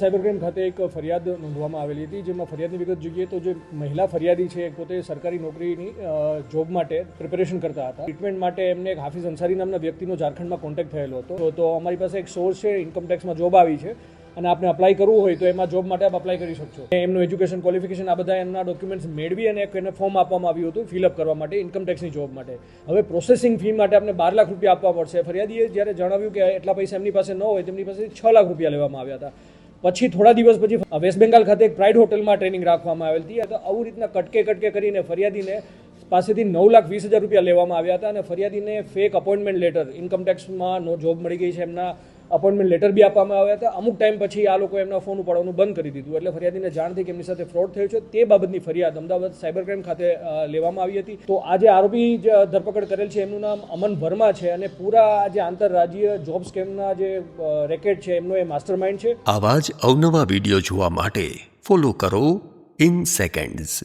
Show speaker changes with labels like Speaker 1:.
Speaker 1: Cyber crime ખાતે એક ફરિયાદ નોંધવામાં આવેલી હતી, જેમાં ફરિયાદની વિગત જોઈએ તો જે મહિલા ફરિયાદી છે એ પોતે સરકારી નોકરીની જોબ માટે પ્રિપેરેશન કરતા હતા. ટ્રીટમેન્ટ માટે એમને એક હાફિઝ અંસારી નામના વ્યક્તિનો ઝારખંડમાં કોન્ટેક્ટ થયેલો હતો. તો અમારી પાસે એક સોર્સ છે, ઇન્કમટેક્સમાં જોબ આવી છે અને આપને અપ્લાય કરવું હોય તો એમાં જોબ માટે આપ અપ્લાય કરી શકશો. એમનું એજ્યુકેશન, ક્વોલિફિકેશન, આ બધા એમના ડોક્યુમેન્ટ્સ મેળવી અને એને ફોર્મ આપવામાં આવ્યું હતું ફિલઅપ કરવા માટે ઇન્કમટેક્સની જોબ માટે. હવે પ્રોસેસિંગ ફી માટે આપણે 12 લાખ રૂપિયા આપવા પડશે. ફરિયાદીએ જ્યારે જણાવ્યું કે એટલા પૈસા એમની પાસે ન હોય, તેમની પાસે 6 લાખ રૂપિયા લેવામાં આવ્યા હતા. પછી થોડા દિવસ પછી વેસ્ટ બેંગાલ ખાતે એક પ્રાઇડ હોટલમાં ટ્રેનિંગ રાખવામાં આવેલી હતી. તો આવું રીતના કટકે કરીને ફરિયાદીને પાસેથી 9,20,000 રૂપિયા લેવામાં આવ્યા હતા અને ફરિયાદીને ફેક અપોઇન્ટમેન્ટ લેટર, ઇન્કમટેક્સમાં જોબ મળી ગઈ છે એમના અપોઇન્ટમેન્ટ લેટર બી આપવામાં આવ્યા હતા. અમુક ટાઈમ પછી આ લોકો એમના ફોન ઉપાડવાનું બંધ કરી દીધું. એટલે ફરિયાદીને જાણ થઈ કે એમની સાથે ફ્રોડ થયો છે. તે બાબતની ફરિયાદ અમદાવાદ સાયબર ક્રાઇમ ખાતે લેવામાં આવી હતી. તો આ જે આરોપી ધરપકડ કરેલ છે એમનું નામ અમન વર્મા છે અને પૂરા જે આંતરરાજ્ય જોબ સ્કેમના જે રેકેટ છે એમનો એ માસ્ટર માઇન્ડ છે.
Speaker 2: આવા જ અવનવા વિડીયો જોવા માટે ફોલો કરો ઇન સેકન્ડ્સ.